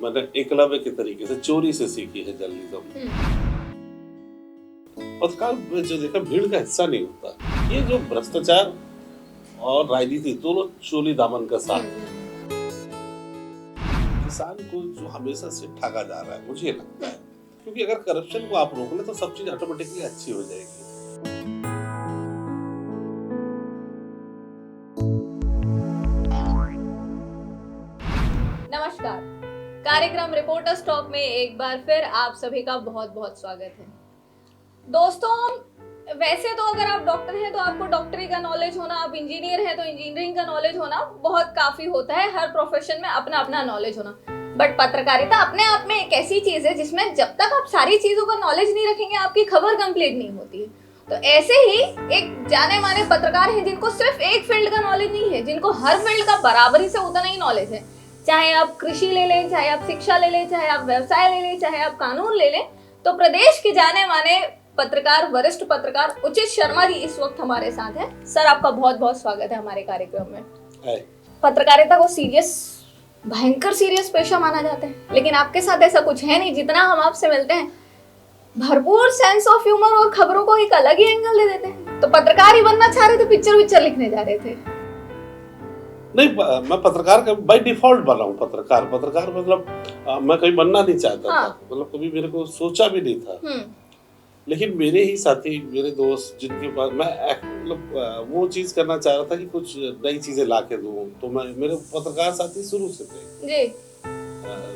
मैंने एकलव्य के तरीके से चोरी से सीखी है जर्नलिज्म। पत्रकार में जो देखा भीड़ का हिस्सा नहीं होता। ये जो भ्रष्टाचार और राजनीति दोनों चोली दामन का साथ है। किसान को जो हमेशा से ठगा जा रहा है, मुझे लगता है, क्योंकि अगर करप्शन को आप रोक लें तो सब चीज ऑटोमेटिकली अच्छी हो जाएगी। नमस्कार, कार्यक्रम रिपोर्टर्स टॉक में एक बार फिर आप सभी का बहुत बहुत स्वागत है। दोस्तों, वैसे तो अगर आप डॉक्टर हैं तो आपको डॉक्टरी का नॉलेज होना, आप इंजीनियर हैं तो इंजीनियरिंग का नॉलेज होना बहुत काफी होता है। हर प्रोफेशन में अपना अपना नॉलेज होना, बट पत्रकारिता अपने आप में एक ऐसी चीज है जिसमें जब तक आप सारी चीजों का नॉलेज नहीं रखेंगे आपकी खबर कंप्लीट नहीं होती है। तो ऐसे ही एक जाने माने पत्रकार हैं जिनको सिर्फ एक फील्ड का नॉलेज नहीं है, जिनको हर फील्ड का बराबरी से उतना ही नॉलेज है। चाहे आप कृषि ले लें, चाहे आप शिक्षा ले लें, चाहे आप व्यवसाय ले लें, चाहे आप कानून ले लें, तो प्रदेश के जाने माने पत्रकार, वरिष्ठ पत्रकार उचित शर्मा जी इस वक्त हमारे साथ हैं। सर, आपका बहुत बहुत स्वागत है हमारे कार्यक्रम में। पत्रकारिता को भयंकर सीरियस पेशा माना जाता है, लेकिन आपके साथ ऐसा कुछ है नहीं। जितना हम आपसे मिलते हैं भरपूर सेंस ऑफ ह्यूमर और खबरों को एक अलग ही एंगल दे देते हैं। तो पत्रकार ही बनना चाह रहे थे, पिक्चर लिखने जा रहे थे? नहीं, मैं पत्रकार का बाय डिफॉल्ट बना हूँ। पत्रकार मतलब मैं कहीं बनना नहीं चाहता था, मतलब कभी मेरे को सोचा भी नहीं था। लेकिन मेरे ही साथी, मेरे दोस्त जिनके पास मैं मतलब वो चीज करना चाह रहा था कि कुछ नई चीजें ला के दूं, तो मैं मेरे पत्रकार साथी शुरू से थे जी।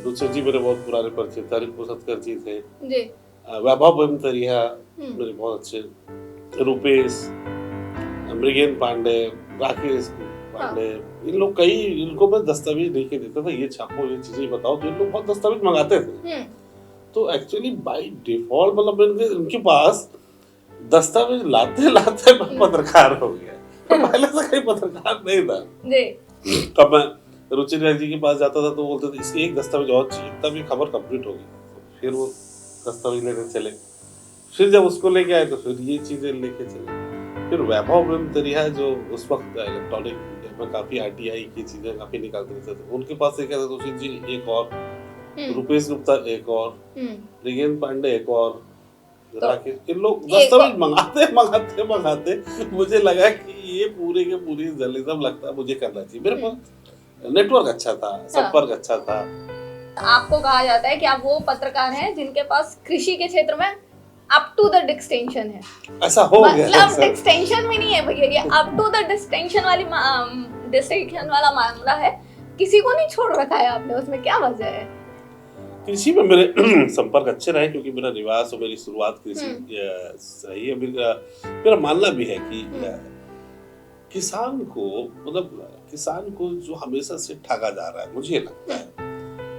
रुचि जी मेरे बहुत पुराने परिचित, रिपु सतकर जी थे जी, वैभव बेमतरिया मेरे बहुत अच्छे, रूपेश, मृगेन पांडे, राकेश पांडे, इन लोग कई, इनको मैं दस्तावेज लिख के देता था, ये छापो, ये चीजें बताओ, तो इन लोग बहुत दस्तावेज मंगाते थे। तो एक्चुअली बाय डिफॉल्ट मतलब इनके पास दस्तावेज लाते लाते मैं पत्रकार हो गया। तो पहले से कहीं पत्रकार नहीं था जी। तब मैं रुचि जी के पास जाता था तो बोलते थे इसकी एक दस्तावेज और चाहिए, तब ये खबर कंप्लीट होगी। फिर वो दस्तावेज लेने चले, फिर जब उसको लेके आए तो फिर ये चीजें लेके चले। फिर वैभव बेमतरिया जो उस वक्त इलेक्ट्रॉनिक में काफी आरटीआई की चीजें काफी निकालते थे, उनके पास एक जी एक और, रुपेश गुप्ता एक और, मृगेन पांडे एक और, इन लोग दस्तावेज मंगाते मुझे लगा कि ये पूरे के पूरी जर्नलिज्म लगता है मुझे करना चाहिए। मेरे पास नेटवर्क अच्छा था, संपर्क अच्छा था। आपको कहा जाता है कि आप वो पत्रकार हैं जिनके पास कृषि के क्षेत्र में अप टू द डिस्टिंक्शन है। ऐसा हो गया, मतलब डिस्टिंक्शन भी नहीं है भैया, ये अप टू द डिस्टिंक्शन वाला मामला है। किसी को नहीं छोड़ रखा है आपने, उसमें क्या वजह है? कृषि में मेरे संपर्क अच्छे रहे, क्योंकि मेरा निवास और मेरी शुरुआत कृषि सही है। मेरा मानना भी है कि किसान को जो हमेशा से ठगा जा रहा है, मुझे लगता है,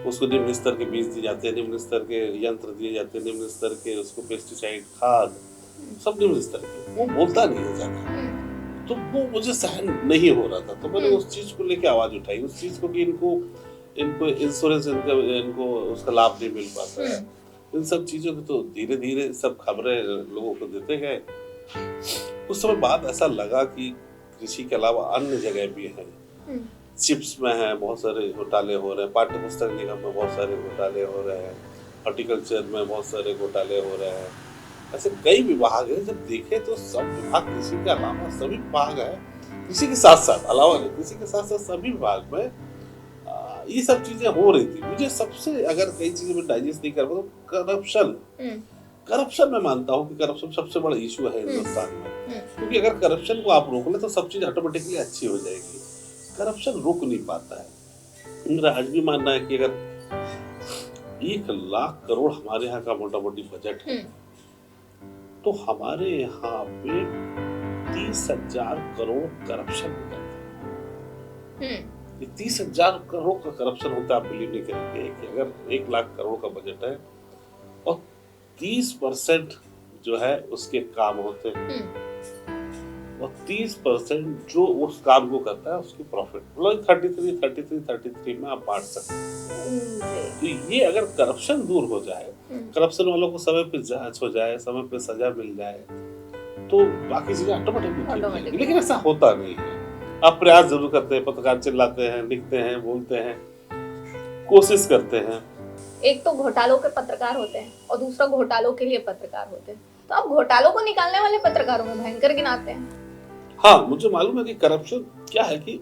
उसको निम्न स्तर के बीज दिए जाते हैं, निम्न स्तर के यंत्र दिए जाते हैं, निम्न स्तर के उसको पेस्टिसाइड, खाद, सब निम्न स्तर के, वो बोलता नहीं है ज्यादा। तो वो मुझे सहन नहीं हो रहा था, तो मैंने उस चीज को लेके आवाज उठाई, उस चीज को कि इनको इंश्योरेंस, इनको उसका लाभ नहीं मिल पाता है। इन सब चीजों की तो धीरे धीरे सब खबरें लोगों को देते गए। उस समय बाद ऐसा लगा कि कृषि के अलावा अन्य जगह भी है, चिप्स में है बहुत सारे घोटाले हो रहे हैं, पाठ्य पुस्तक निगम में बहुत सारे घोटाले हो रहे हैं, हॉर्टिकल्चर में बहुत सारे घोटाले हो रहे हैं। ऐसे कई विभाग है, जब देखे तो सब विभाग, कृषि के अलावा सभी विभाग है, कृषि के साथ साथ अलावा नहीं, कृषि के साथ साथ सभी विभाग में ये सब चीजें हो रही थी। मुझे सबसे, अगर कई चीजें में डाइजेस्ट नहीं कर पाता, करप्शन मैं मानता हूँ कि करप्शन सबसे बड़ा इशू है हिंदुस्तान में। क्योंकि अगर करप्शन को आप रोक ले तो सब चीज ऑटोमेटिकली अच्छी हो जाएगी। करप्शन रुक नहीं पाता है। मेरा आज भी मानना है कि अगर 1 लाख करोड़ हमारे यहाँ का मोटा मोटी बजट है, तो हमारे यहाँ पे 30,000 करोड़ करप्शन हो जाता है। 30,000 करोड़ का करप्शन होता है, आप बिलीव नहीं करेंगे कि अगर 1 लाख करोड़ का बजट है और 30% जो है उसके काम होते हैं, और 30% जो उस काम को करता है उसकी प्रॉफिट, मतलब 33 में आप बांट सकते हैं। तो ये अगर करप्शन दूर हो जाए, करप्शन वालों को समय पे जांच हो जाए, समय पे सजा मिल जाए, तो बाकी चीजें ऑटोमेटिकली। लेकिन ऐसा होता नहीं है। आप प्रयास जरूर करते हैं, पत्रकार चिल्लाते हैं, लिखते हैं, बोलते हैं, कोशिश करते हैं, एक तो घोटालों के पत्रकार होते हैं और दूसरा घोटालों के लिए पत्रकार होते हैं। तो आप घोटालों को निकालने वाले पत्रकारों में भयंकर गिनाते हैं। हाँ, मुझे मालूम है कि करप्शन क्या है, कि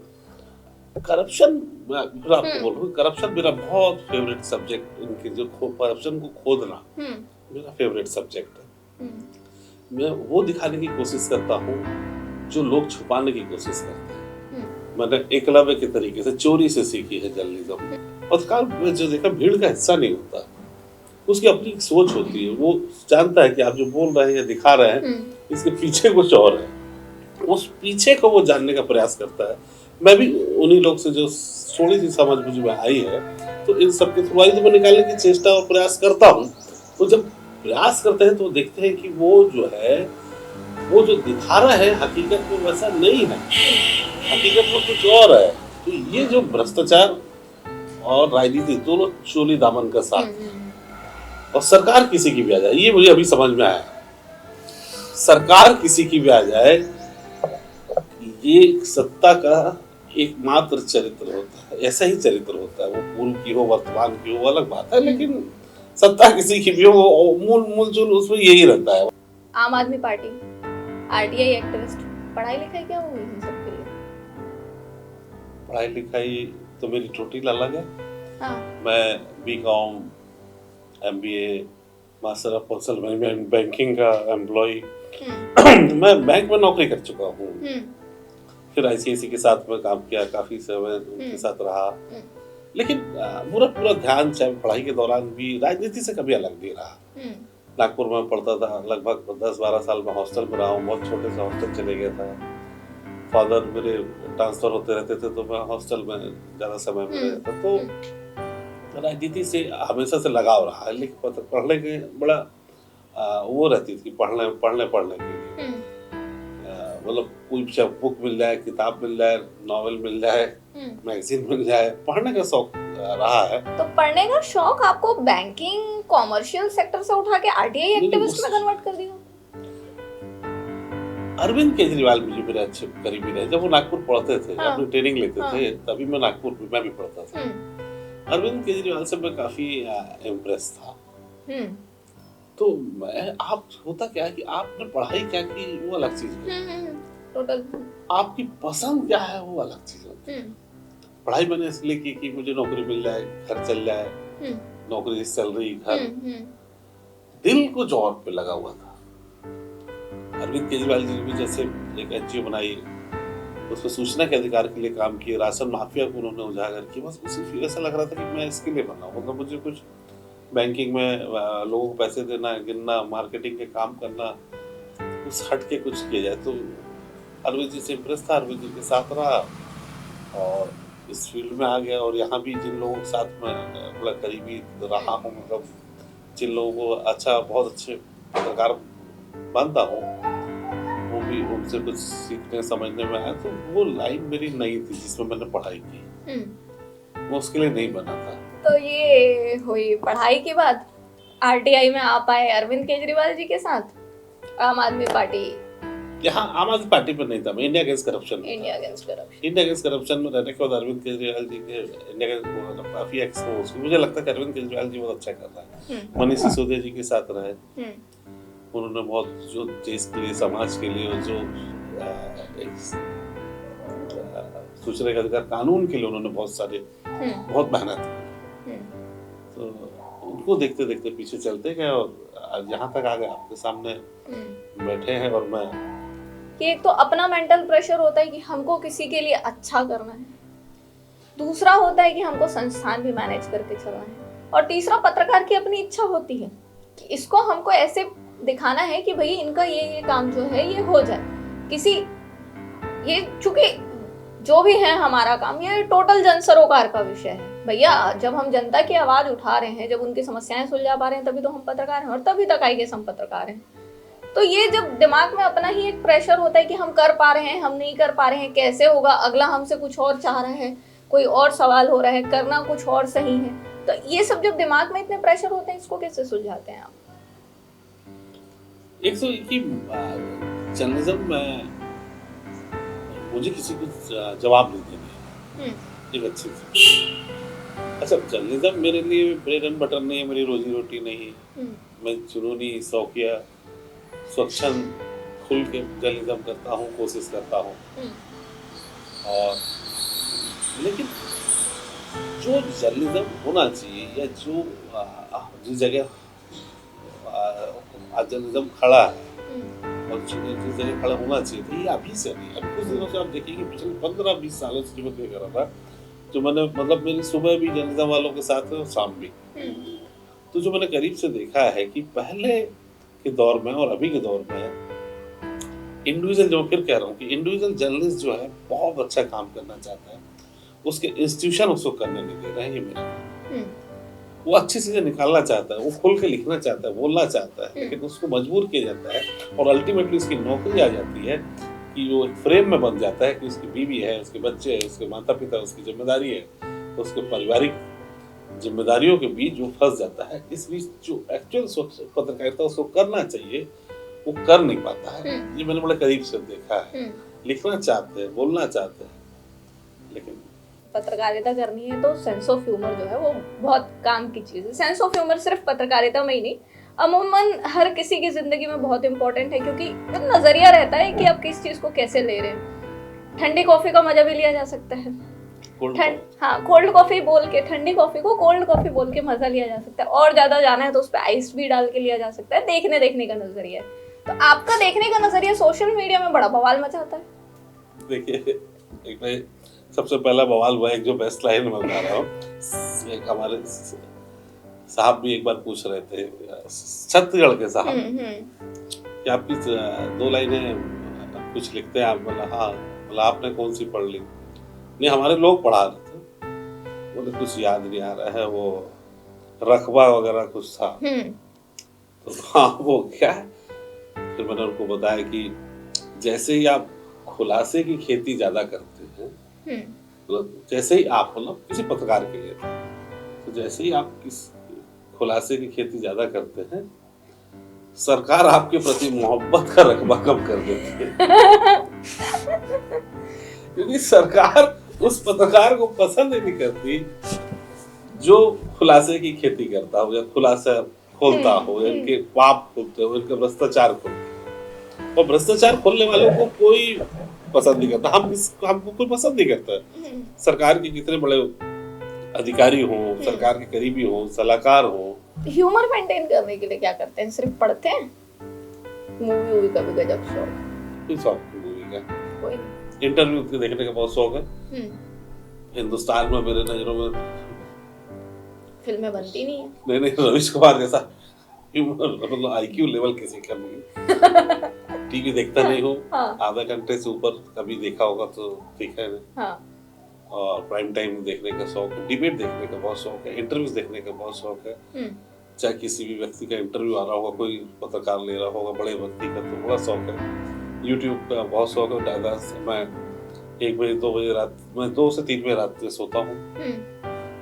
करप्शन, मैं आपको बोलूँ, करप्शन मेरा बहुत फेवरेट सब्जेक्ट, इनके जो करप्शन को खोदना मेरा फेवरेट सब्जेक्ट है। मैं वो दिखाने की कोशिश करता हूँ जो लोग छुपाने की कोशिश करते हैं। मैंने एकलव्य के तरीके से चोरी से सीखी है जर्नलिज्म। पत्रकार में जो देखा भीड़ का हिस्सा नहीं होता, उसकी अपनी एक सोच होती है। वो जानता है कि आप जो बोल रहे हैं या दिखा रहे हैं इसके पीछे कुछ और है, उस पीछे को वो जानने का प्रयास करता है। मैं भी उन्हीं लोग से जो थोड़ी सी समझ मुझ में आई है, तो इन सबके थ्रू आई तो मैं निकालने की चेष्टा और प्रयास करता हूँ। तो जब प्रयास करते हैं तो देखते हैं कि वो जो है, वो जो दिखा रहा है हकीकत में वैसा नहीं है, हकीकत में कुछ और है। तो ये जो भ्रष्टाचार और राजनीति दोनों चोली दामन का साथ है। और सरकार किसी की भी आ जाए, ये मुझे अभी समझ में आया, सरकार किसी की भी आ जाए, ये सत्ता का एकमात्र चरित्र होता है। ऐसा ही चरित्र होता है, वो पूर्व की हो वर्तमान की हो अलग बात है, लेकिन सत्ता किसी की भी हो, मूल जो उसमें यही रहता है। आम आदमी पार्टी, आरटीआई एक्टिविस्ट, पढ़ाई लिखाई क्या हुई इन सब के लिए? पढ़ाई लिखाई तो मेरी टोटल अलग है। हाँ। मैं B Com, MBA, master of personal management, banking का एम्प्लॉय। मैं बैंक में नौकरी कर चुका हूँ। फिर आईसीआईसी के साथ में काम किया, काफी समय उनके साथ रहा, लेकिन पूरा ध्यान चाहे पढ़ाई के दौरान भी राजनीति से कभी अलग नहीं रहा। नागपुर में पढ़ता था, लगभग 10-12 साल में हॉस्टल में रहा हूँ। बहुत छोटे से हॉस्टल चले गया था। फादर मेरे ट्रांसफर होते रहते थे तो मैं हॉस्टल में ज्यादा समय में रहता, तो राजनीति से हमेशा से लगाव रहा है। लेकिन पढ़ने के बड़ा वो रहती थी, पढ़ने के लिए, मतलब कोई बुक मिल जाए, किताब मिल जाए, नॉवेल मिल जाए, मैगजीन मिल जाए, पढ़ने का शौक रहा है। तो पढ़ने का शौक आपको बैंकिंग कॉमर्शियल सेक्टर से उठा के आरटीआई एक्टिविस्ट में कन्वर्ट कर दिया? अरविंद केजरीवाल मुझे मेरे अच्छे करीबी रहे। जब वो नागपुर पढ़ते थे, अपनी ट्रेनिंग लेते थे, तभी मैं नागपुर में भी पढ़ता था। अरविंद केजरीवाल से मैं काफी इम्प्रेस था। तो मैं, आप होता क्या है कि आपने पढ़ाई क्या की वो अलग चीज है, टोटल आपकी पसंद क्या है वो अलग चीज होती है। पढ़ाई मैंने इसलिए की कि मुझे नौकरी मिल जाए, घर चल जाए, नौकरी, सैलरी, घर। दिल कुछ और पे लगा हुआ था। अरविंद केजरीवाल जी ने भी जैसे एक एनजीओ बनाई, उसमें सूचना के अधिकार के लिए काम किए, राशन माफिया को उन्होंने उजागर किया। बस उसी ऐसा लग रहा था कि मैं इसके लिए बना, मतलब मुझे कुछ बैंकिंग में लोगों को पैसे देना, गिनना, मार्केटिंग के काम करना, उस हट के कुछ किया जाए। तो अरविंद जी से इम्प्रेस था, अरविंद जी के साथ रहा और इस फील्ड में आ गया। और यहाँ भी जिन लोगों के साथ मैं बड़ा करीबी रहा हूँ, मतलब जिन लोगों को बहुत अच्छे पत्रकार मानता हूँ, वो भी उनसे कुछ सीखने समझने में आया। तो वो लाइन मेरी नहीं थी जिसमें मैंने पढ़ाई की, वो उसके लिए नहीं बना था। तो ये हुई पढ़ाई के बाद आरटीआई में आप आए अरविंद केजरीवाल जी के साथ, आम आदमी पार्टी। यहाँ आम आदमी पार्टी पर नहीं था, मैं इंडिया अगेंस्ट करप्शन में रहने के बाद अरविंद केजरीवाल जी के इंडिया के काफी एक्सपोज, मुझे लगता है कि अरविंद केजरीवाल जी बहुत अच्छा कर रहा है। मनीष सिसोदिया जी के साथ रहे, उन्होंने बहुत जो देश के लिए, समाज के लिए, जो सूचना के अधिकार कानून के लिए उन्होंने बहुत मेहनत की। तो उनको देखते देखते पीछे चलते गए और आज यहाँ तक आ गए, आपके सामने बैठे हैं। और मैं, कि एक तो अपना मेंटल प्रेशर होता है कि हमको किसी के लिए अच्छा करना है, दूसरा होता है कि हमको संस्थान भी मैनेज करके चलना है, और तीसरा पत्रकार की अपनी इच्छा होती है कि इसको हमको ऐसे दिखाना है कि भाई इनका ये काम जो है ये हो जाए। ये चूंकि जो भी है हमारा काम, ये टोटल जन सरोकार का विषय है भैया। जब हम जनता की आवाज उठा रहे हैं, जब उनकी समस्याएं सुलझा पा रहे हैं, तभी तो हम पत्रकार हैं, और तभी तक आएंगे हम पत्रकार हैं। तो ये जब दिमाग में अपना ही एक प्रेशर होता है कि हम कर पा रहे हैं, हम नहीं कर पा रहे हैं, कैसे होगा, अगला हमसे कुछ और चाह रहा है, कोई और सवाल हो रहा है, करना कुछ और सही है। तो ये सब जब दिमाग में इतने प्रेशर होते हैं, इसको कैसे सुलझाते हैं आप? एक तो जर्नलिज्म में मुझे किसी को जवाब नहीं देंगे, एक अच्छी अच्छा, जर्नलिज्म मेरे लिए ब्रेड एंड बटर नहीं है, मेरी रोजी रोटी नहीं है। मैं जुनूनी, शौकिया, स्वच्छंद, खुल के जर्नलिज्म करता हूँ, कोशिश करता हूँ। और लेकिन जो जर्नलिज्म होना चाहिए, या जो जिस जगह आज जर्नलिज्म खड़ा है, और जिस जगह खड़ा होना चाहिए था, ये अभी से नहीं। अभी कुछ दिनों से आप देखिए कि पिछले 15-20 सालों से जो मैं देख रहा था, जो मैंने मतलब मेरी सुबह भी जर्नलिज्म वालों के साथ है और शाम भी, तो जो मैंने करीब से देखा है कि पहले के दौर में और अभी के दौर में इंडिविजुअल, जो फिर कह रहा हूँ कि इंडिविजुअल जर्नलिस्ट जो है बहुत अच्छा काम करना चाहता है, उसके इंस्टीट्यूशन उसको करने नहीं दे रहे हैं। ये मेरा, वो अच्छी चीजें निकालना चाहता है, वो खुल के लिखना चाहता है, बोलना चाहता है, लेकिन उसको मजबूर किया जाता है, और अल्टीमेटली उसकी नौकरी आ जाती है कि वो एक फ्रेम में बन जाता है कि उसकी बीवी है, उसके बच्चे हैं, उसके माता पिता, उसकी जिम्मेदारी है, उसके पारिवारिक जिम्मेदारियों के बीच वो फंस जाता है। इस बीच जो एक्चुअल पत्रकारिता उसको करना चाहिए, वो कर नहीं पाता है। ये मैंने बड़े करीब से देखा है। लिखना चाहते हैं, बोलना चाहते हैं, लेकिन पत्रकारिता करनी है तो सेंस ऑफ ह्यूमर जो है वो बहुत काम की चीज़ है। सेंस ऑफ ह्यूमर सिर्फ पत्रकारिता में ही नहीं, अमूमन हर किसी की जिंदगी में बहुत इंपॉर्टेंट है, क्योंकि नजरिया रहता है कि आप किस चीज को कैसे ले रहे हैं। ठंडी कॉफी का मजा भी लिया जा सकता है, कोल्ड कॉफी बोल के, ठंडी कॉफी को कोल्ड कॉफी बोल के मजा लिया जा सकता है, और ज्यादा जाना है तो उस पर आइस भी डाल के लिया जा सकता है। देखने का नजरिया है। तो आपका देखने का नजरिया सोशल मीडिया में बड़ा बवाल मचाता है। देखिए, एक मैं सबसे पहला बवाल हुआ, एक जो बेस्ट लाइन में बता रहा हूँ, एक हमारे साहब भी एक बार पूछ रहे थे, छत्तीसगढ़ के साहब, कि आपकी 2 लाइनें कुछ लिखते हैं आप? बोला हाँ। बोला आपने कौन सी पढ़ ली? नहीं, हमारे लोग पढ़ा रहे थे। बोले कुछ याद नहीं आ रहा है, वो रकबा वगैरह कुछ था। तो हाँ, वो क्या है? फिर मैंने उनको बताया कि जैसे ही आप खुलासे की खेती ज्यादा करते हैं, मतलब जैसे ही आप, मतलब किसी पत्रकार के लिए, तो जैसे ही आप किस खुलासे की खेती ज्यादा करते हैं, सरकार आपके प्रति मोहब्बत का रकबा कम कर देती है। क्योंकि सरकार उस पत्रकार को पसंद नहीं करती जो खुलासे की खेती करता हो, या खुलासा खोलता हो, या इनके पाप खोलते हो, इनके भ्रष्टाचार खोलते हो। और भ्रष्टाचार खोलने वालों को कोई पसंद नहीं करता। हमको कोई पसंद नहीं करता। सरकार के कितने बड़े अधिकारी हो, सरकार के करीबी हो, सलाहकार हो, ह्यूमर मेंटेन करने के लिए क्या करते हैं? सिर्फ पढ़ते हैं? मूवी का भी गजब शौक? कोई शौक मूवी का? कोई इंटरव्यू देखने का बहुत शौक है। हिंदुस्तान में मेरे नजरों में फिल्में बनती नहीं है। नहीं, रवीश कुमार जैसा ह्यूमर, मतलब आईक्यू लेवल किसी का नहीं। टीवी देखता नहीं हूँ। आधा घंटे से ऊपर कभी देखा होगा तो देखा है नहीं। और प्राइम टाइम देखने का शौक है, डिबेट देखने का बहुत शौक है, इंटरव्यूज देखने का बहुत शौक है। चाहे किसी भी व्यक्ति का इंटरव्यू आ रहा होगा, कोई पत्रकार ले रहा होगा बड़े व्यक्ति का, तो बड़ा शौक है। यूट्यूब का बहुत शौक है। ज्यादा मैं 1 बजे 2 बजे रात में 2 से 3 बजे रात में सोता हूँ।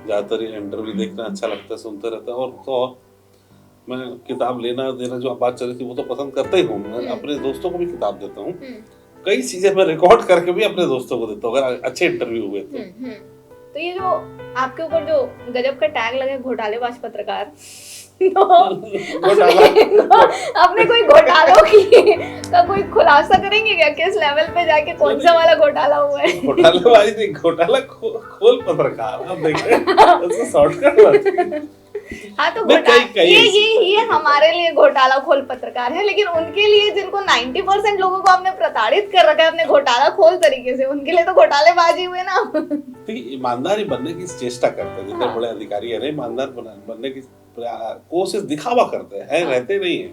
ज्यादातर इंटरव्यू देखना अच्छा लगता है, सुनते रहता है। और तो मैं किताब लेना देना, जो बात चल रही थी, वो तो पसंद करता ही हूँ। मैं अपने दोस्तों को भी किताब देता हूँ। कई चीजें मैं रिकॉर्ड करके भी अपने दोस्तों को देता हूँ अगर अच्छे इंटरव्यू हुए तो ये जो आपके ऊपर जो गजब का टैग लगे, घोटालेबाज पत्रकार, तो अपने कोई घोटालों का कोई खुलासा करेंगे क्या? किस लेवल पे जाके कौन सा वाला घोटाला हुआ है? घोटालेबाज नहीं, घोटाला खोल पत्रकार। आप देखें शॉर्टकट। हाँ, तो ये हमारे लिए घोटाला खोल पत्रकार है, लेकिन उनके लिए जिनको 90% लोगों को आपने प्रताड़ित कर रखा है अपने घोटाला खोल तरीके से, उनके लिए तो घोटालेबाजी हुए ना। ईमानदारी बनने की चेष्टा करते हैं जितने बड़े अधिकारी है, ईमानदार बनने की कोशिश दिखावा करते हैं, रहते नहीं है।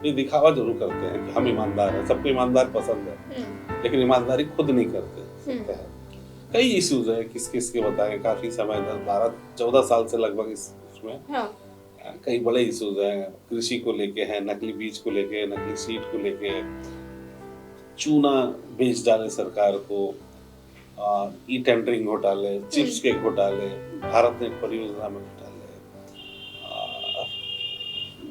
ये दिखावा जरूर करते हैं कि हम ईमानदार हैं, सबको ईमानदार पसंद है, लेकिन ईमानदारी खुद नहीं करते। कई इश्यूज है, किस के बताएं, काफी समय 12-14 साल से लगभग इसमें कई बड़े इश्यूज हैं। कृषि को लेके हैं, नकली बीज को लेके, नकली सीड को लेके, चूना बेच डाले सरकार को, ई टेंडरिंग घोटाले, चिप्स के घोटाले, भारत नेट परियोजना में घोटाले,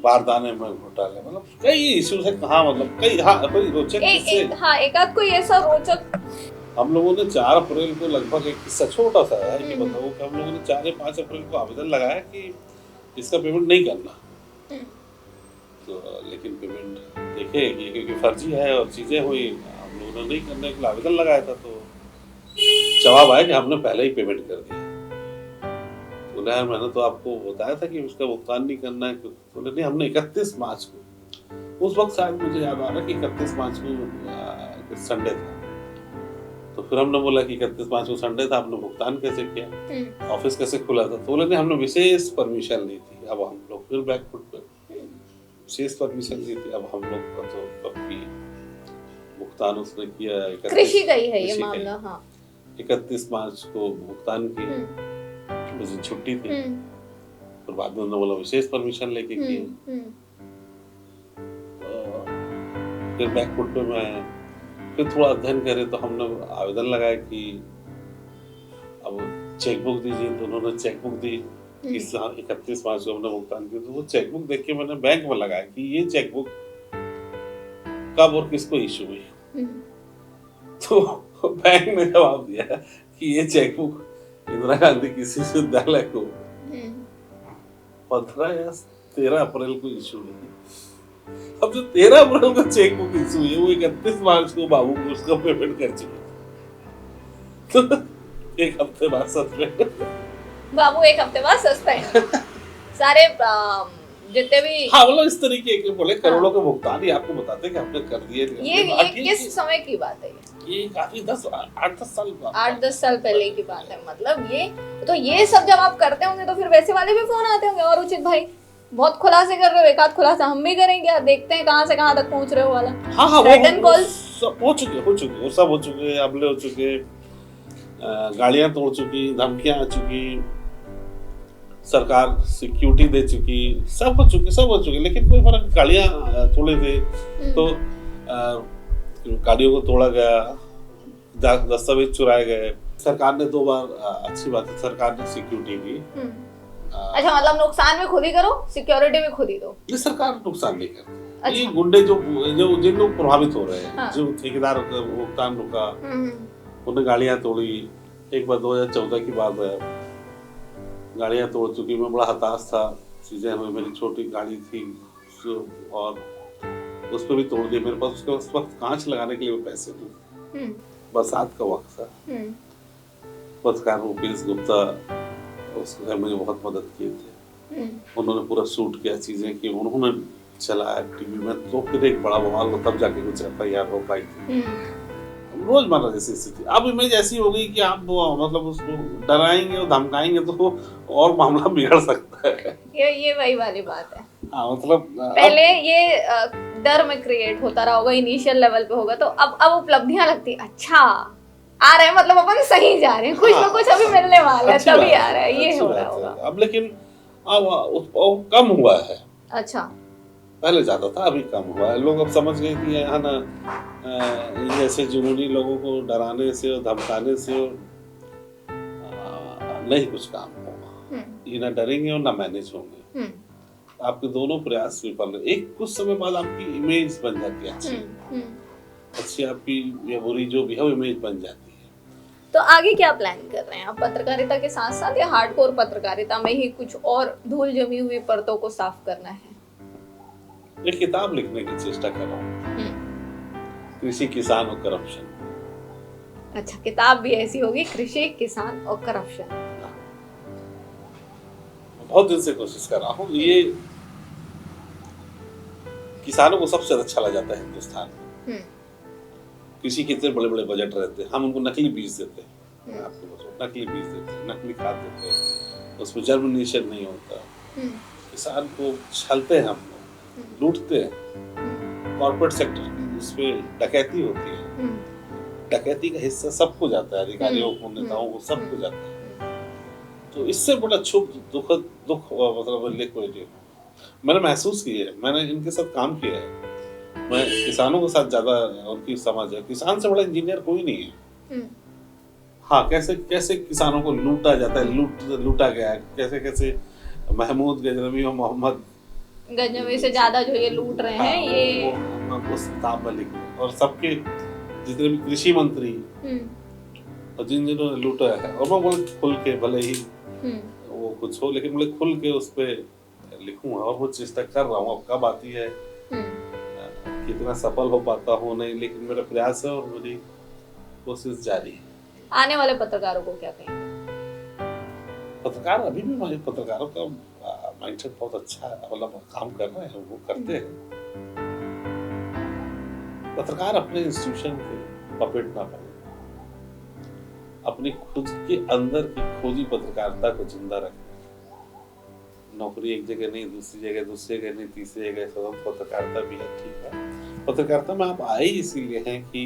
बारदाने में घोटाले, मतलब कई इश्यूज है। कहाँ मतलब कई कोई रोचक एक आध कोई ऐसा रोचक हम लोगों ने 4 अप्रैल को लगभग, एक किस्सा छोटा सा है कि बताऊं कि हम लोगों ने 4 या 5 अप्रैल को आवेदन लगाया कि इसका पेमेंट नहीं करना। तो लेकिन पेमेंट देखे कि क्योंकि फर्जी है और चीजें हुई, हम लोगों ने नहीं करने के लिए आवेदन लगाया था, तो जवाब आया कि हमने पहले ही पेमेंट कर दिया। तो यार मैंने तो आपको बताया था कि उसका भुगतान नहीं करना है। तो नहीं, हमने 31 मार्च को, उस वक्त शायद मुझे याद आ रहा है कि 31 मार्च को संडे था। तो फिर हमने बोला कि 31 मार्च को संडे था, आपने भुगतान कैसे किया, ऑफिस कैसे खुला था? तो बोले नहीं, हमने विशेष परमिशन ली थी। अब हम लोग फिर बैकफुट पे, विशेष परमिशन ली थी। अब हम लोग का तो कभी भुगतान उसने किया, कृषि का ही है ये मामला। हाँ, 31 मार्च को भुगतान किया, उस दिन छुट्टी थी। फिर बाद में उन्होंने बोला विशेष परमिशन लेके किए। फिर बैकफुट पे मैं फिर थोड़ा अध्ययन करे, तो हमने आवेदन लगाया कि अब चेकबुक दीजिए। तो उन्होंने चेकबुक दी। इस 31 मार्च को हमने भुगतान किया। तो वो चेकबुक देख के मैंने बैंक में लगाया कि ये चेकबुक कब और किसको इशू हुई। तो बैंक ने जवाब दिया कि ये चेकबुक इंदिरा गांधी कृषि विश्वविद्यालय को 15 या 13 अप्रैल को इशू हुई। अब जो 13 अप्रैल को चेकबुक इशू हुई है, वो 31 मार्च को बाबू को उसका पेमेंट कर चुके। तो एक हफ्ते बाद सस्पेंड। बाबू एक हफ्ते बाद सस्पेंड। सारे जितने भी, हाँ मतलब इस तरीके के बोले करोड़ों के भुगतान ही आपको बताते कि आपने कर दिए। ये किस समय की बात है? ये काफी 8-10 साल 8-10 साल पहले की बात है। मतलब ये सब जब आप करते होंगे तो फिर वैसे वाले भी फोन आते होंगे, और उचित भाई बहुत खुलासे कर रहे हो, एक आध खुलासा हम भी करेंगे, देखते हैं कहाँ से कहाँ तक पहुँच रहे हो वाला। हाँ रिटर्न कॉल्स सब हो चुके, वो सब हो चुके, हमले हो चुके, गाड़ियां तोड़ चुकी, धमकियां आ चुकी, सरकार सिक्योरिटी दे चुकी, सब हो चुके, लेकिन कोई फर्क। गाड़ियां तोड़े थे तो गाड़ियों को तोड़ा गया, दस्तावेज चुराए गए। सरकार ने 2 बार, अच्छी बात है, सरकार ने सिक्योरिटी दी। अच्छा, मतलब नुकसान भी खुद ही करो, सिक्योरिटी भी खुद ही दो। ये सरकार नुकसान नहीं करती। अच्छा। ये गुंडे जो जिन लोग प्रभावित हो रहे हैं, हाँ। जो ठेकेदार का भुगतान रुका, उन्हें गाड़ियां तोड़ी। एक बार 2014 की बात है, गाड़ियां तोड़ चुकी। मैं बड़ा हताश था, चीजें हुई। मेरी छोटी गाड़ी थी और उस पर भी तोड़ दी। मेरे पास उसके उस वक्त कांच लगाने के लिए पैसे नहीं, बरसात का वक्त था। पत्रकार रुपेश गुप्ता उसने मुझे बहुत मदद किए थे। उन्होंने पूरा शूट किया, चीजें की, उन्होंने चलाया टीवी में। तो फिर एक बड़ा बवाल हो, तब जाके कुछ FIR हो पाई थी। रोजमर्रा जैसी स्थिति। अब इमेज ऐसी हो गई कि आप मतलब उसको डराएंगे और धमकाएंगे तो और मामला बिगड़ सकता है। ये वही वाली बात है। हाँ मतलब पहले ये डर में क्रिएट होता रहा होगा, इनिशियल लेवल पे होगा, तो अब उपलब्धियां लगती, अच्छा आ रहे हैं, मतलब अपन सही जा रहे हैं, कुछ ना कुछ अभी मिलने वाला है, तभी आ रहा है, ये हो रहा होगा। अब लेकिन अब कम हुआ है। अच्छा, पहले ज्यादा था, अभी कम हुआ है। लोग अब समझ गए कि यहाँ ना ऐसे जुनूनी लोगों को डराने से और धमकाने से नहीं कुछ काम होगा। ये ना डरेंगे और ना मैनेज होंगे। आपके दोनों प्रयास विफल रहे। एक कुछ समय बाद आपकी इमेज बन जाती है अच्छी आपकी या बुरी जो भी है इमेज बन जाती है। तो आगे क्या प्लान कर रहे हैं आप पत्रकारिता के साथ साथ, या हार्डकोर पत्रकारिता में ही कुछ और धूल जमी हुई परतों को साफ करना है? एक किताब लिखने की चेष्टा कर रहा हूँ, कृषि किसान और करप्शन। अच्छा, किताब भी ऐसी होगी, कृषि किसान और करप्शन। बहुत दिन से कोशिश कर रहा हूँ। ये किसानों को सबसे अच्छा लग जाता है हिंदुस्तान में। कृषि के इतने बड़े बड़े बजट रहते हैं, हम उनको नकली बीज देते हैं। आपको नकली बीज देते हैं, नकली खाद देते हैं, उसमें जर्मिनेशन नहीं होता। किसान को छलते हैं हम लोग, लूटते हैं। कॉर्पोरेट सेक्टर उसमें डकैती होती है। डकैती का हिस्सा सबको जाता है, अधिकारियों को, नेताओं को, सबको जाता है। तो इससे बड़ा दुख मतलब मैंने महसूस की है, मैंने इनके साथ काम किया है। मैं किसानों के साथ ज्यादा उनकी समझ है। किसान से बड़ा इंजीनियर कोई नहीं है। हाँ, कैसे कैसे किसानों को लूटा जाता है, लूटा गया है, कैसे कैसे महमूद गजनवी और मोहम्मद गजनवी से ज्यादा जो ये लूट रहे हैं, ये उस किताब में लिखे। और सबके जितने भी कृषि मंत्री और जिन्होंने लूटा है, और मैं बोले खुल के, भले ही वो कुछ हो, लेकिन बोले खुल के उस पे लिखूंगा, और वो चेष्टा कर रहा हूँ। अब कब आती है, कितना सफल हो पाता हूँ नहीं, लेकिन मेरा प्रयास है और मेरी कोशिश जारी है। आने वाले पत्रकारों को क्या कहेंगे? पत्रकार अभी भी, हमारे पत्रकारों का माइंडसेट बहुत अच्छा है, मतलब काम कर रहे हैं, वो करते हैं। पत्रकार अपने इंस्टीट्यूशन के पपेट ना बने, अपनी खुद के अंदर की खोजी पत्रकारिता को जिंदा रखें। नौकरी एक जगह नहीं, दूसरी जगह नहीं, तीसरी जगह स्वतंत्र पत्रकारिता भी है, ठीक है। पत्रकारिता में आप आए इसीलिए हैं कि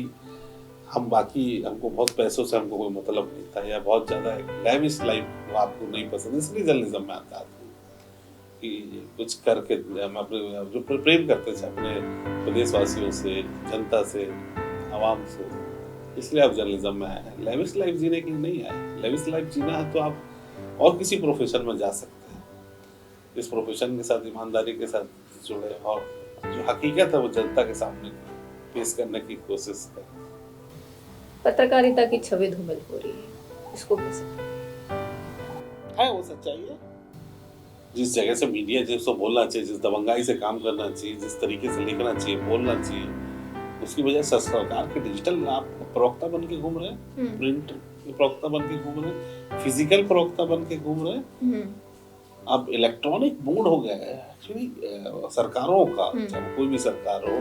हमको बहुत पैसों से हमको कोई मतलब नहीं था, या बहुत ज्यादा लैविश लाइफ आपको नहीं पसंद, इसलिए जर्नलिज्म में आता था कि कुछ करके हम अपने जो प्रेम करते थे अपने प्रदेशवासियों से, जनता से, आवाम से, इसलिए आप जर्नलिज्म में आए हैं। लैविश लाइफ जीने के लिए नहीं आए। लैविश लाइफ जीना है तो आप और किसी प्रोफेशन में जा सकते हैं, इस प्रोफेशन के साथ ईमानदारी के साथ जुड़े, और जो हकीकत है वो जनता के सामने पेश करने की कोशिश करें। पत्रकारिता की छवि धूमिल हो रही है, इसको कैसे है? वो सच्चाई है। जिस जगह से मीडिया जिसको बोलना चाहिए, जिस दबंगाई से काम करना चाहिए, जिस तरीके से लिखना चाहिए, बोलना चाहिए, उसकी वजह से सरकार के डिजिटल आप प्रवक्ता बन के घूम रहे हैं, प्रिंट प्रवक्ता बन के घूम रहे हैं, फिजिकल प्रवक्ता बन के घूम रहे हैं। अब इलेक्ट्रॉनिक मोड हो गया है एक्चुअली सरकारों का, चाहे कोई भी सरकार हो,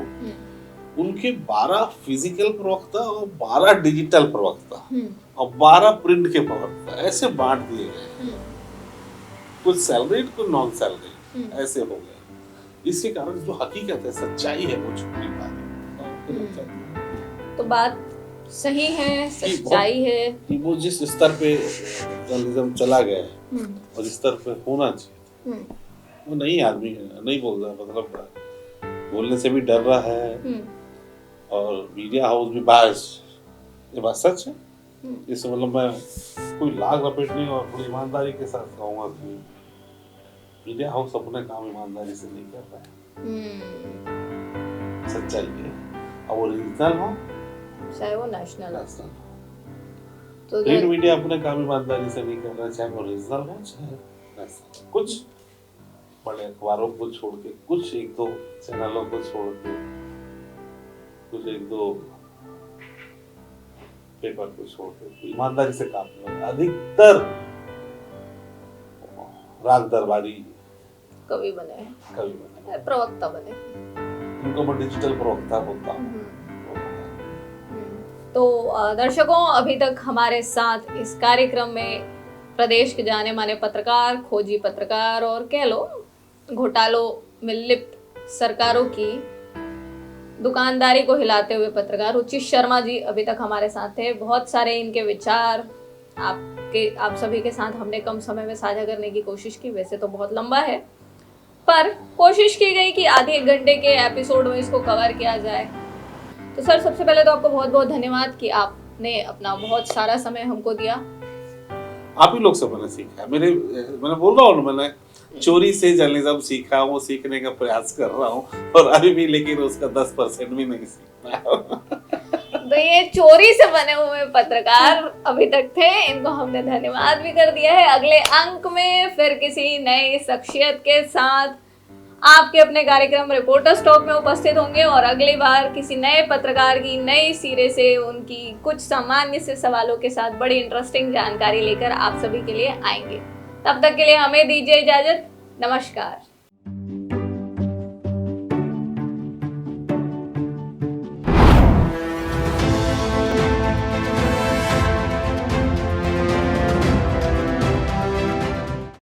उनके 12 फिजिकल प्रवक्ता और 12 डिजिटल प्रवक्ता और 12 प्रिंट के प्रवक्ता ऐसे बांट दिए गए, कुछ सैलरीड कुछ नॉन सैलरीड ऐसे हो गए। इसके कारण जो हकीकत है, सच्चाई है, वो छुप नहीं पा रही। तो बात सही है, सच्चाई है कि वो जिस स्तर पे जर्नलिज्म चला गया है और जिस स्तर पे होना चाहिए, वो नहीं, आदमी नहीं बोल रहा, मतलब बोलने से भी डर रहा है, और मीडिया हाउस भी बायस, ये बात सच है। इससे मतलब मैं कोई लाग लपेट नहीं, और पूरी ईमानदारी के साथ कहूँगा कि मीडिया हाउस अपने काम ईमानदारी से नहीं कर रहा है, सच्चाई है। और वो रीजनल हो चाहे वो नेशनल, तो प्रिंट मीडिया अपने काम ईमानदारी से नहीं कर रहा है, चाहे वो रीजनल हो चाहे नेशनल। कुछ बड़े अखबारों को छोड़ के, कुछ एक दो चैनलों को छोड़ के, कुछ एक दो पेपर को छोड़ के ईमानदारी से काम कर रहे, अधिकतर राग दरबारी कवि बने, प्रवक्ता बने, उनको मैं डिजिटल प्रवक्ता होता हूँ। तो दर्शकों, अभी तक हमारे साथ इस कार्यक्रम में प्रदेश के जाने माने पत्रकार, खोजी पत्रकार और कह लो घोटालों में लिप्त सरकारों की दुकानदारी को हिलाते हुए पत्रकार रुचित शर्मा जी अभी तक हमारे साथ थे। बहुत सारे इनके विचार आप सभी के साथ हमने कम समय में साझा करने की कोशिश की। वैसे तो बहुत लंबा है, पर कोशिश की गई कि आधे एक घंटे के एपिसोड में इसको कवर किया जाए। तो सर, सबसे पहले तो आपको बहुत बहुत धन्यवाद कि आपने अपना बहुत सारा समय हमको दिया। आप ही लोग से मैंने सीखा, मैंने बोल रहा हूँ, मैंने चोरी से जर्नलिज्म सीखा, वो सीखने का प्रयास कर रहा हूँ, और अभी भी लेकिन उसका 10% भी नहीं सीखा। तो ये चोरी से बने हुए पत्रकार अभी तक थे, इनको हमने धन्यवाद भी कर दिया है। अगले अंक में फिर किसी नई शख्सियत के साथ आपके अपने कार्यक्रम रिपोर्टर्स टॉक में उपस्थित होंगे, और अगली बार किसी नए पत्रकार की नई सिरे से उनकी कुछ सामान्य से सवालों के साथ बड़ी इंटरेस्टिंग जानकारी लेकर आप सभी के लिए आएंगे। तब तक के लिए हमें दीजिए इजाजत। नमस्कार।